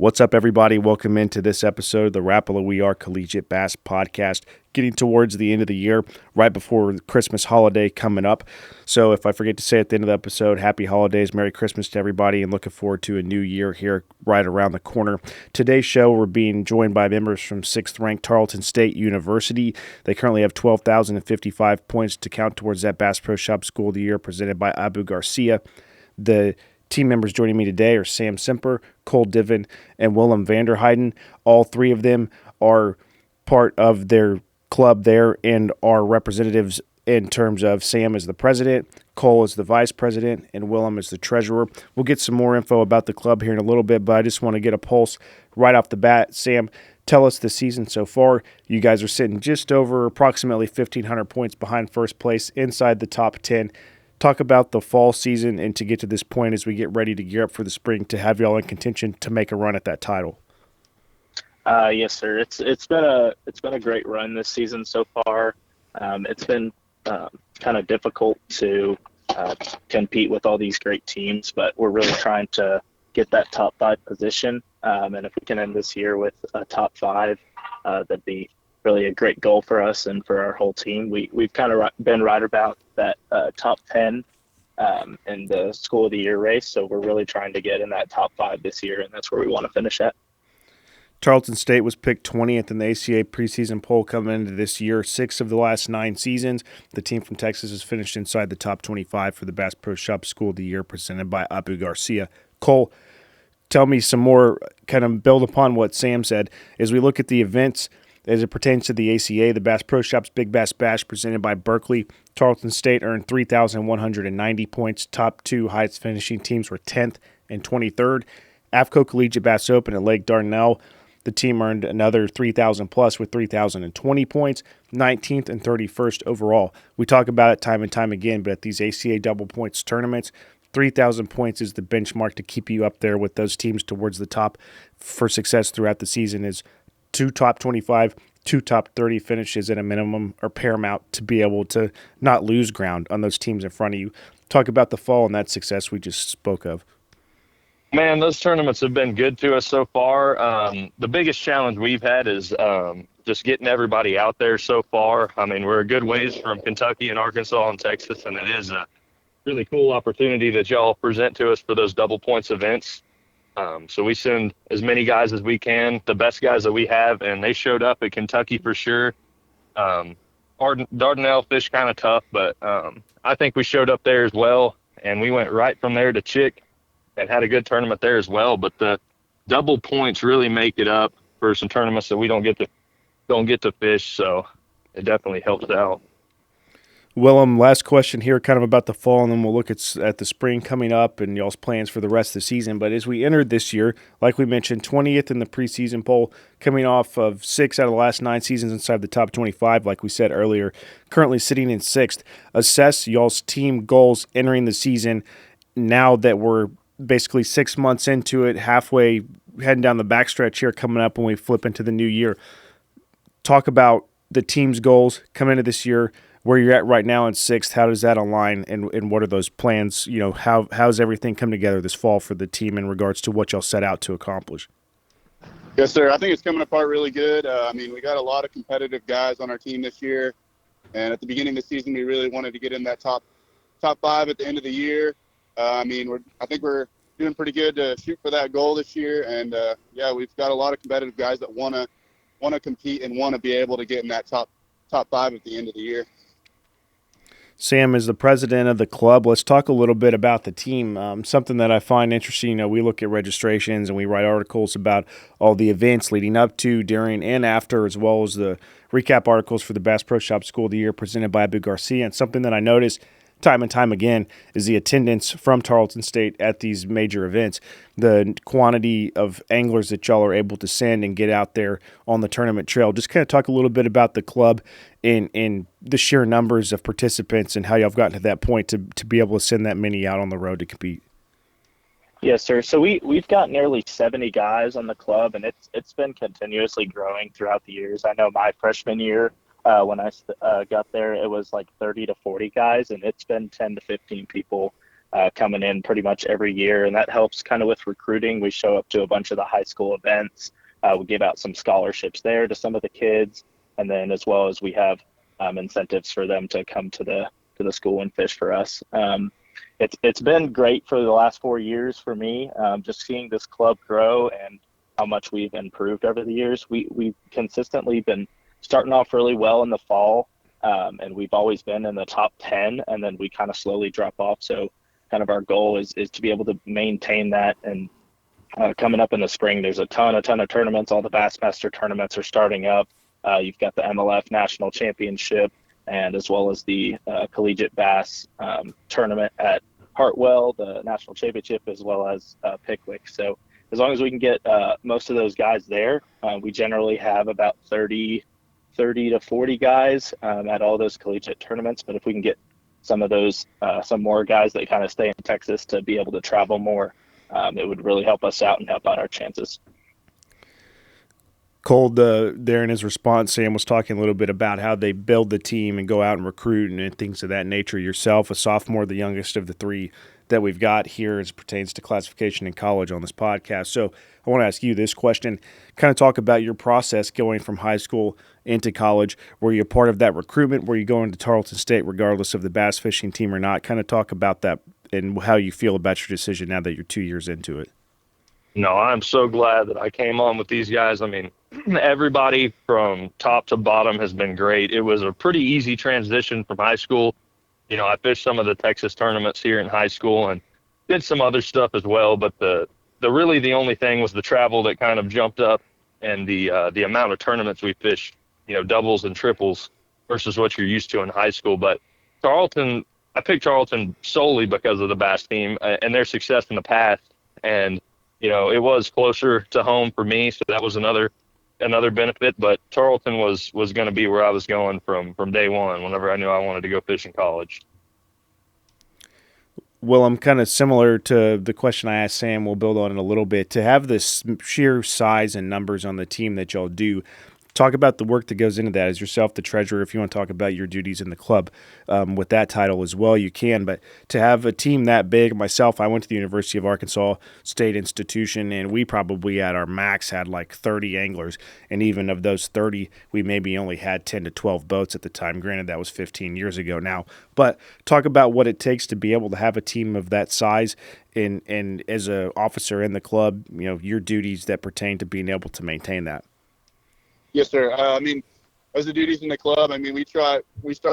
What's up, everybody? Welcome into this episode of the Rapala We Are Collegiate Bass Podcast. Getting towards the end of the year, right before the Christmas holiday coming up. So if I forget to say at the end of the episode, happy holidays, Merry Christmas to everybody, and looking forward to a new year here right around the corner. Today's show, we're being joined by members from 6th-ranked Tarleton State University. They currently have 12,055 points to count towards that Bass Pro Shop School of the Year presented by Abu Garcia. The team members joining me today are Sam Semper, Divin, and Willem Van Der Heijden. All three of them are part of their club there and are representatives in terms of Sam as the president, Cole as the vice president, and Willem as the treasurer. We'll get some more info about the club here in a little bit, but I just want to get a pulse right off the bat. Sam, tell us the season so far. You guys are sitting just over approximately 1,500 points behind first place, inside the top 10. Talk about the fall season and to get to this point as we get ready to gear up for the spring to have y'all in contention to make a run at that title. Yes, sir. It's been a great run this season so far. It's been kind of difficult to compete with all these great teams, but we're really trying to get that top 5 position. And if we can end this year with a top 5, that'd be really a great goal for us and for our whole team. We've kind of been right about that top 10 in the School of the Year race, so we're really trying to get in that top 5 this year, and that's where we want to finish at. Tarleton State was picked 20th in the ACA Pre-Season Poll coming into this year. 6 of the last 9 seasons, the team from Texas has finished inside the top 25 for the Bass Pro Shop School of the Year presented by Abu Garcia. Cole, tell me some more, kind of build upon what Sam said. As we look at the events, as it pertains to the ACA, the Bass Pro Shop's Big Bass Bash presented by Berkeley, Tarleton State earned 3,190 points. Top 2 highest finishing teams were 10th and 23rd. AFCO Collegiate Bass Open at Lake Dardanelle, the team earned another 3,000 plus with 3,020 points, 19th and 31st overall. We talk about it time and time again, but at these ACA double points tournaments, 3,000 points is the benchmark to keep you up there with those teams towards the top for success throughout the season. Is 2 top 25, 2 top 30 finishes at a minimum are paramount to be able to not lose ground on those teams in front of you. Talk about the fall and that success we just spoke of. Man, those tournaments have been good to us so far. The biggest challenge we've had is just getting everybody out there so far. I mean, we're a good ways from Kentucky and Arkansas and Texas, and it is a really cool opportunity that y'all present to us for those double points events. So we send as many guys as we can, the best guys that we have, and they showed up at Kentucky for sure. Dardanelle fished kind of tough, but I think we showed up there as well, and we went right from there to Chick and had a good tournament there as well. But the double points really make it up for some tournaments that we don't get to fish, so it definitely helps out. Willem, last question here, kind of about the fall, and then we'll look at the spring coming up and y'all's plans for the rest of the season. But as we entered this year, like we mentioned, 20th in the preseason poll, coming off of 6 out of the last 9 seasons inside the top 25, like we said earlier, currently sitting in 6th. Assess y'all's team goals entering the season now that we're basically 6 months into it, halfway heading down the backstretch here coming up when we flip into the new year. Talk about the team's goals coming into this year, where you're at right now in 6th, how does that align, and what are those plans? You know, how's everything come together this fall for the team in regards to what y'all set out to accomplish? Yes, sir. I think it's coming apart really good. I mean, we got a lot of competitive guys on our team this year, and at the beginning of the season, we really wanted to get in that top 5 at the end of the year. I think we're doing pretty good to shoot for that goal this year, and we've got a lot of competitive guys that want to compete and want to be able to get in that top 5 at the end of the year. Sam is the president of the club. Let's talk a little bit about the team. Something that I find interesting, we look at registrations and we write articles about all the events leading up to, during, and after, as well as the recap articles for the Bass Pro Shop School of the Year presented by Abu Garcia. And something that I notice time and time again is the attendance from Tarleton State at these major events. The quantity of anglers that y'all are able to send and get out there on the tournament trail. Just kind of talk a little bit about the club and the sheer numbers of participants and how y'all have gotten to that point to be able to send that many out on the road to compete. Yes, sir. So we've got nearly 70 guys on the club, and it's been continuously growing throughout the years. I know my freshman year, when I got there, it was like 30 to 40 guys, and it's been 10 to 15 people coming in pretty much every year, and that helps kind of with recruiting. We show up to a bunch of the high school events. We give out some scholarships there to some of the kids, and then as well as we have incentives for them to come to the school and fish for us. It's been great for the last 4 years for me, just seeing this club grow and how much we've improved over the years. We've consistently been starting off really well in the fall, and we've always been in the top 10, and then we kind of slowly drop off. So kind of our goal is to be able to maintain that. And coming up in the spring, there's a ton of tournaments. All the Bassmaster tournaments are starting up. You've got the MLF National Championship, and as well as the Collegiate Bass tournament at Hartwell, the National Championship, as well as Pickwick. So as long as we can get most of those guys there, we generally have about 30 to 40 guys at all those collegiate tournaments. But if we can get some of those, some more guys that kind of stay in Texas to be able to travel more, it would really help us out and help out our chances. Cole, there in his response, Sam was talking a little bit about how they build the team and go out and recruit and things of that nature. Yourself, a sophomore, the youngest of the three that we've got here as it pertains to classification in college on this podcast. So I want to ask you this question, kind of talk about your process going from high school into college. Were you a part of that recruitment? Were you going to Tarleton State regardless of the bass fishing team or not? Kind of talk about that and how you feel about your decision now that you're 2 years into it. No, I'm so glad that I came on with these guys. I mean, everybody from top to bottom has been great. It was a pretty easy transition from high school. You know, I fished some of the Texas tournaments here in high school and did some other stuff as well. But the only thing was the travel that kind of jumped up, and the amount of tournaments we fished, you know, doubles and triples versus what you're used to in high school. But Tarleton, I picked Tarleton solely because of the bass team and their success in the past. And, you know, it was closer to home for me, so that was another benefit. But Tarleton was going to be where I was going from day one whenever I knew I wanted to go fish in college. Well, I'm kind of similar to the question I asked Sam. We'll build on it a little bit. To have this sheer size and numbers on the team that y'all do, talk about the work that goes into that. As yourself the treasurer, if you want to talk about your duties in the club with that title as well, you can. But to have a team that big, myself, I went to the University of Arkansas State Institution, and we probably at our max had like 30 anglers. And even of those 30, we maybe only had 10 to 12 boats at the time. Granted, that was 15 years ago now. But talk about what it takes to be able to have a team of that size and as an officer in the club, you know, your duties that pertain to being able to maintain that. Yes, sir. I mean, as the duties in the club, I mean, we start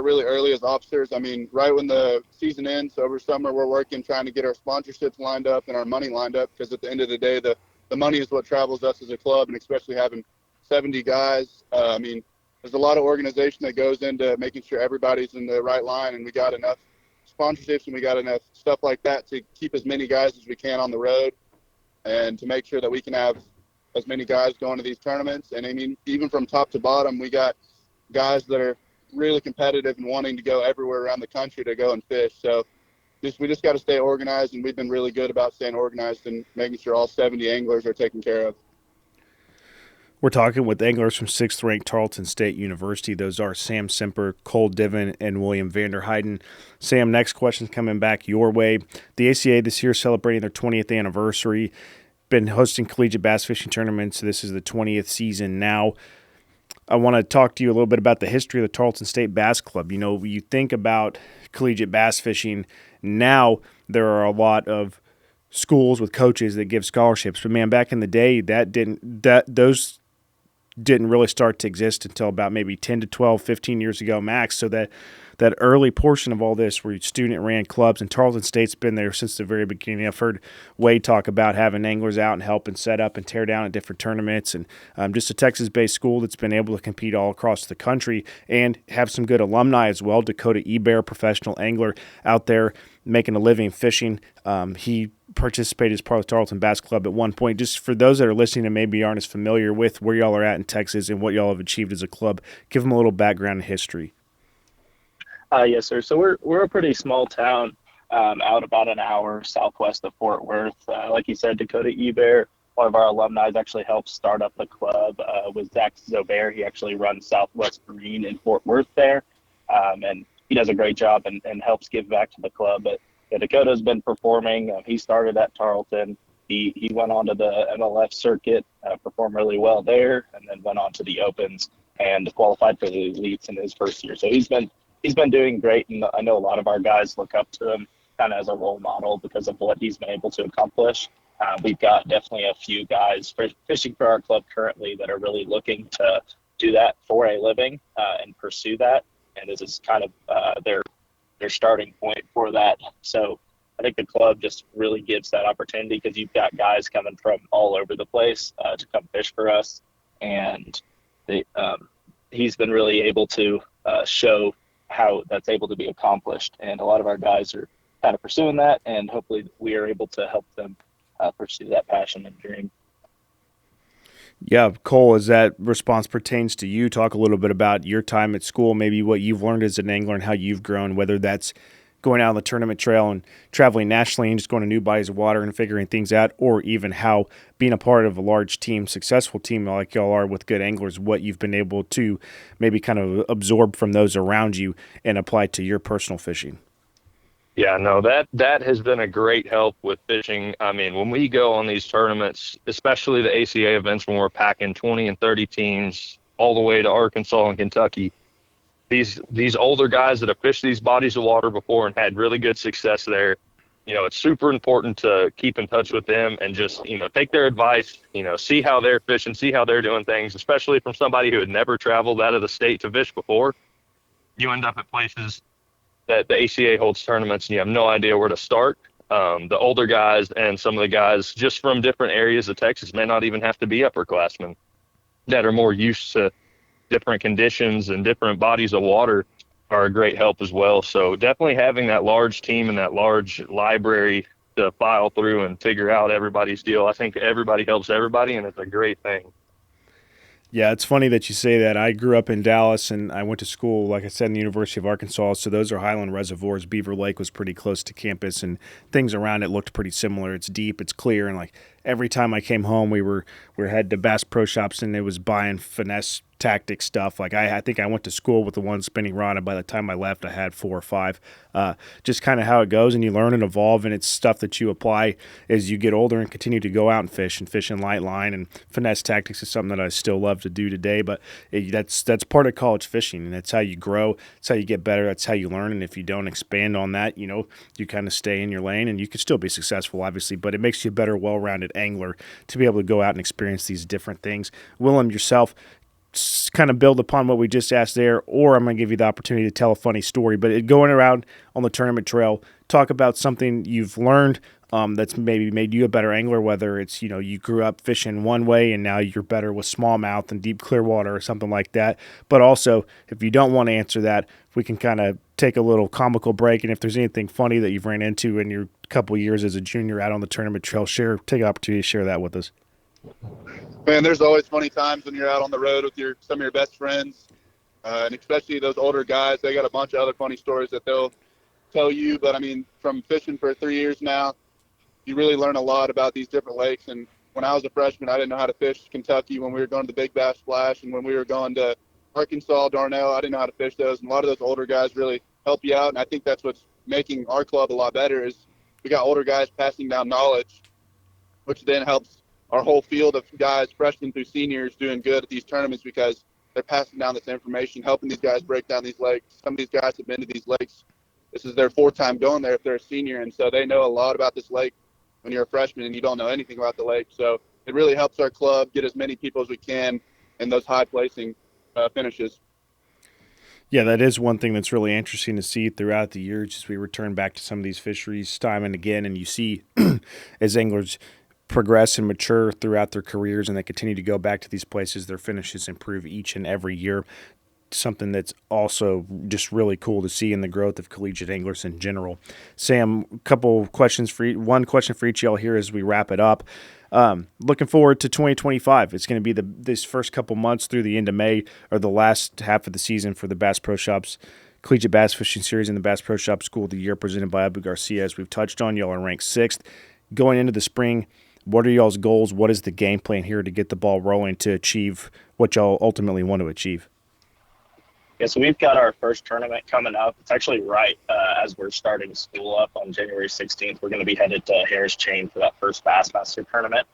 really early as officers. I mean, right when the season ends, over summer, we're working, trying to get our sponsorships lined up and our money lined up, because at the end of the day, the money is what travels us as a club, and especially having 70 guys. I mean, there's a lot of organization that goes into making sure everybody's in the right line, and we got enough sponsorships and we got enough stuff like that to keep as many guys as we can on the road and to make sure that we can have as many guys going to these tournaments. And I mean, even from top to bottom, we got guys that are really competitive and wanting to go everywhere around the country to go and fish. So we just got to stay organized, and we've been really good about staying organized and making sure all 70 anglers are taken care of. We're talking with anglers from 6th ranked Tarleton State University. Those are Sam Semper, Cole Divin, and Willem Van Der Heijden. Sam, next question's coming back your way. The ACA this year celebrating their 20th anniversary. Been hosting collegiate bass fishing tournaments. This is the 20th season now. I want to talk to you a little bit about the history of the Tarleton State Bass Club. You know, you think about collegiate bass fishing. Now there are a lot of schools with coaches that give scholarships. But man, back in the day, those didn't really start to exist until about maybe 10 to 12, 15 years ago max. So that early portion of all this where student-ran clubs, and Tarleton State's been there since the very beginning. I've heard Wade talk about having anglers out and help and set up and tear down at different tournaments, and just a Texas-based school that's been able to compete all across the country and have some good alumni as well. Dakota Ebear, professional angler out there making a living fishing. He participated as part of the Tarleton Bass Club at one point. Just for those that are listening and maybe aren't as familiar with where y'all are at in Texas and what y'all have achieved as a club, give them a little background and history. Yes, sir. So we're a pretty small town out about an hour southwest of Fort Worth. Like you said, Dakota Ebear, one of our alumni, actually helped start up the club with Zach Zobair. He actually runs Southwest Marine in Fort Worth there, and he does a great job and helps give back to the club. But Dakota's been performing. He started at Tarleton. He went on to the MLF circuit, performed really well there, and then went on to the Opens and qualified for the elites in his first year. So he's been doing great, and I know a lot of our guys look up to him kind of as a role model because of what he's been able to accomplish. We've got definitely a few guys fishing for our club currently that are really looking to do that for a living and pursue that, and this is kind of their starting point for that. So I think the club just really gives that opportunity because you've got guys coming from all over the place to come fish for us, and he's been really able to show how that's able to be accomplished. And a lot of our guys are kind of pursuing that, and hopefully we are able to help them pursue that passion and dream. Yeah, Cole, as that response pertains to you, talk a little bit about your time at school, maybe what you've learned as an angler and how you've grown, whether that's going out on the tournament trail and traveling nationally and just going to new bodies of water and figuring things out, or even how being a part of a large team, successful team like y'all are with good anglers, what you've been able to maybe kind of absorb from those around you and apply to your personal fishing. Yeah, no, that has been a great help with fishing. I mean, when we go on these tournaments, especially the ACA events when we're packing 20 and 30 teams all the way to Arkansas and Kentucky, these older guys that have fished these bodies of water before and had really good success there, it's super important to keep in touch with them and just, take their advice, see how they're fishing, see how they're doing things, especially from somebody who had never traveled out of the state to fish before. You end up at places that the ACA holds tournaments and you have no idea where to start. The older guys and some of the guys just from different areas of Texas may not even have to be upperclassmen that are more used to different conditions and different bodies of water are a great help as well. So definitely having that large team and that large library to file through and figure out everybody's deal. I think everybody helps everybody, and it's a great thing. Yeah, it's funny that you say that. I grew up in Dallas, and I went to school, like I said, in the University of Arkansas, so those are highland reservoirs. Beaver Lake was pretty close to campus, and things around it looked pretty similar. It's deep, it's clear, and like every time I came home, we were headed to Bass Pro Shops, and it was buying finesse tactic stuff. Like I think I went to school with the one spinning rod, and by the time I left, I had 4 or 5. Just kind of how it goes, and you learn and evolve, and it's stuff that you apply as you get older and continue to go out and fish in light line. And finesse tactics is something that I still love to do today, but that's part of college fishing, and that's how you grow. That's how you get better. That's how you learn. And if you don't expand on that, you kind of stay in your lane, and you can still be successful, obviously, but it makes you a better, well-rounded angler to be able to go out and experience these different things. Willem, yourself, kind of build upon what we just asked there, or I'm going to give you the opportunity to tell a funny story, but going around on the tournament trail, talk about something you've learned that's maybe made you a better angler, whether it's, you grew up fishing one way and now you're better with smallmouth and deep clear water or something like that. But also, if you don't want to answer that, we can kind of take a little comical break, and if there's anything funny that you've ran into in your couple years as a junior out on the tournament trail, take an opportunity to share that with us. Man, there's always funny times when you're out on the road with some of your best friends, and especially those older guys. They got a bunch of other funny stories that they'll tell you. But, I mean, from fishing for 3 years now, you really learn a lot about these different lakes. And when I was a freshman, I didn't know how to fish Kentucky when we were going to the Big Bass Splash, and when we were going to Arkansas, Darnell, I didn't know how to fish those. And a lot of those older guys really help you out, and I think that's what's making our club a lot better is we got older guys passing down knowledge, which then helps our whole field of guys, freshmen through seniors, doing good at these tournaments because they're passing down this information, helping these guys break down these lakes. Some of these guys have been to these lakes. This is their 4th time going there if they're a senior, and so they know a lot about this lake when you're a freshman and you don't know anything about the lake. So it really helps our club get as many people as we can in those high-placing finishes. Yeah, that is one thing that's really interesting to see throughout the years as we return back to some of these fisheries time and again, and you see as anglers progress and mature throughout their careers and they continue to go back to these places, their finishes improve each and every year. Something that's also just really cool to see in the growth of collegiate anglers in general. Sam, one question for each of y'all here as we wrap it up. Looking forward to 2025. It's going to be this first couple months through the end of May, or the last half of the season for the Bass Pro Shops Collegiate Bass Fishing Series and the Bass Pro Shop School of the Year presented by Abu Garcia. As we've touched on, y'all are ranked 6th. Going into the spring, what are y'all's goals? What is the game plan here to get the ball rolling to achieve what y'all ultimately want to achieve? Yeah, so we've got our first tournament coming up. It's actually right as we're starting school up on January 16th. We're going to be headed to Harris Chain for that first Bassmaster tournament.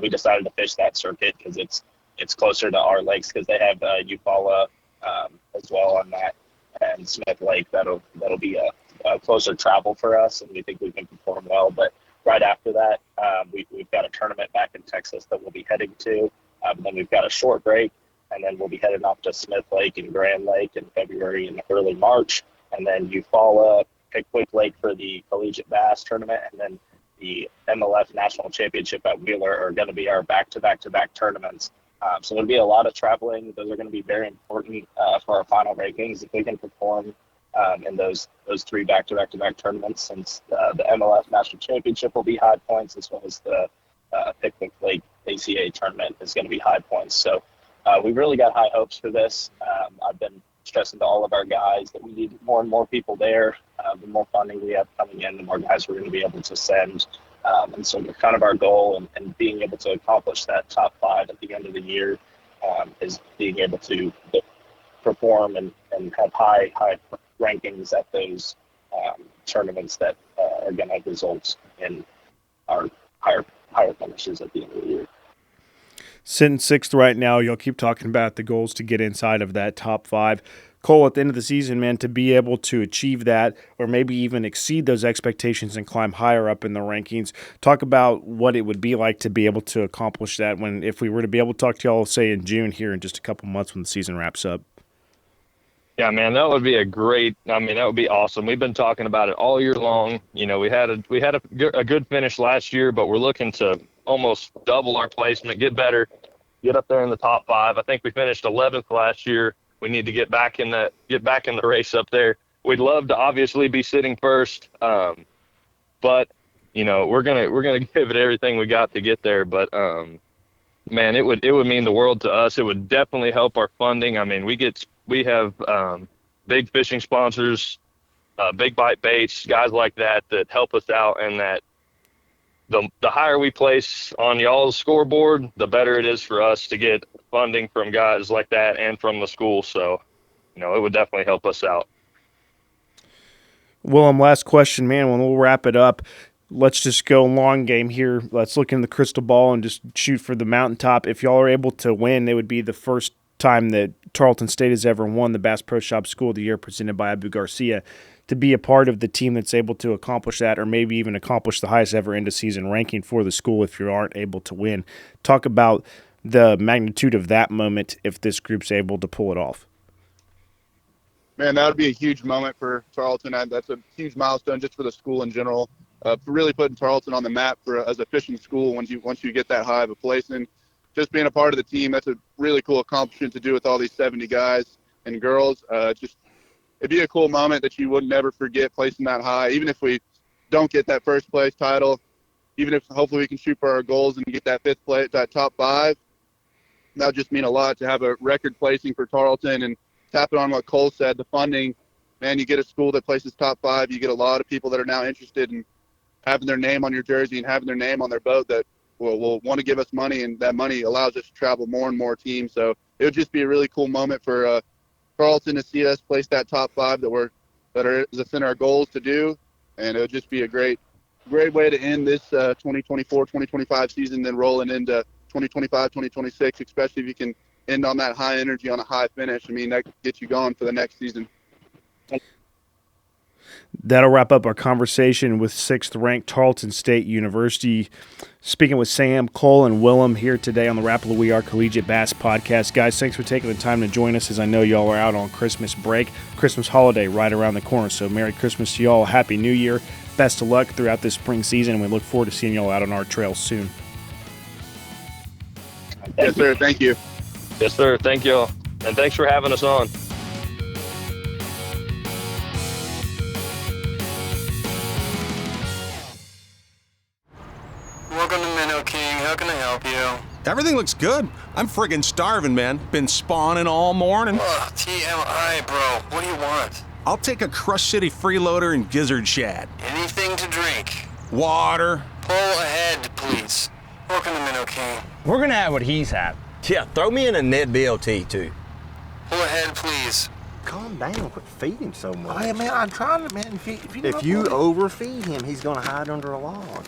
We decided to fish that circuit because it's closer to our lakes because they have Eufaula as well on that, and Smith Lake. That'll be a closer travel for us, and we think we can perform well. But right after that, we've got a tournament back in Texas that we'll be heading to. Then we've got a short break, and then we'll be heading off to Smith Lake and Grand Lake in February and early March, and then Eufaula, Pickwick Lake for the Collegiate Bass tournament, and then the MLF National Championship at Wheeler are going to be our back-to-back-to-back tournaments. So there'll be a lot of traveling. Those are going to be very important for our final rankings. If we can perform in those three back-to-back-to-back tournaments, since the MLF National Championship will be high points, as well as the Pickwick Lake ACA tournament is going to be high points. So we've really got high hopes for this. I've been stressing to all of our guys that we need more and more people there. The more funding we have coming in, the more guys we're going to be able to send. And so kind of our goal and being able to accomplish that top 5 at the end of the year is being able to perform and have high rankings at those tournaments that are going to result in our higher finishes at the end of the year. Sitting 6th right now, you'll keep talking about the goals to get inside of that top 5. Cole, at the end of the season, man, to be able to achieve that or maybe even exceed those expectations and climb higher up in the rankings, talk about what it would be like to be able to accomplish that if we were to be able to talk to y'all, say, in June here in just a couple months when the season wraps up. Yeah, man, that would be that would be awesome. We've been talking about it all year long. You know, we had a good finish last year, but we're looking to almost double our placement, get better, get up there in the top 5. I think we finished 11th last year. We need to get back in the race up there. We'd love to obviously be sitting first, but you know we're gonna give it everything we got to get there. But man, it would mean the world to us. It would definitely help our funding. I mean, we have big fishing sponsors, Big Bite Baits, guys like that help us out, and that the higher we place on y'all's scoreboard, the better it is for us to get funding from guys like that and from the school. So, you know, it would definitely help us out. Willem, last question, man. When we'll wrap it up, let's just go long game here. Let's look in the crystal ball and just shoot for the mountaintop. If y'all are able to win, it would be the first time that Tarleton State has ever won the Bass Pro Shop School of the Year presented by Abu Garcia. To be a part of the team that's able to accomplish that, or maybe even accomplish the highest ever end-of-season ranking for the school if you aren't able to win. Talk about the magnitude of that moment if this group's able to pull it off. Man, that would be a huge moment for Tarleton. That's a huge milestone just for the school in general. For really putting Tarleton on the map as a fishing school once you get that high of a place. And just being a part of the team, that's a really cool accomplishment to do with all these 70 guys and girls. It'd be a cool moment that you would never forget, placing that high. Even if we don't get that first place title, even if hopefully we can shoot for our goals and get that 5th place, that top 5, that would just mean a lot to have a record placing for Tarleton. And tapping on what Cole said, the funding, man, you get a school that places top 5, you get a lot of people that are now interested in having their name on your jersey and having their name on their boat that will want to give us money, and that money allows us to travel more and more teams. So it would just be a really cool moment for Tarleton to see us place that top 5 that's in our goals to do, and it would just be a great way to end this 2024-2025 season, then rolling into 2025-2026, especially if you can end on that high energy, on a high finish. I mean, that gets you going for the next season. That'll wrap up our conversation with 6th-ranked Tarleton State University. Speaking with Sam, Cole, and Willem here today on the Rapala We Are Collegiate Bass Podcast. Guys, thanks for taking the time to join us, as I know y'all are out on Christmas break. Christmas holiday right around the corner, so Merry Christmas to y'all. Happy New Year. Best of luck throughout this spring season, and we look forward to seeing y'all out on our trails soon. Yes, sir. Thank you. Yes, sir. Thank y'all. And thanks for having us on. Welcome to Minnow King. How can I help you? Everything looks good. I'm friggin' starving, man. Been spawning all morning. Ugh, TMI, bro. What do you want? I'll take a Crush City freeloader and gizzard shad. Anything to drink. Water. Pull ahead, please. Welcome to Minnow King. We're gonna have what he's had. Yeah, throw me in a Ned BLT, too. Pull ahead, please. calm down. Quit feeding him so much. Hey, man, I'm trying to, man. If you If you overfeed him, he's going to hide under a log.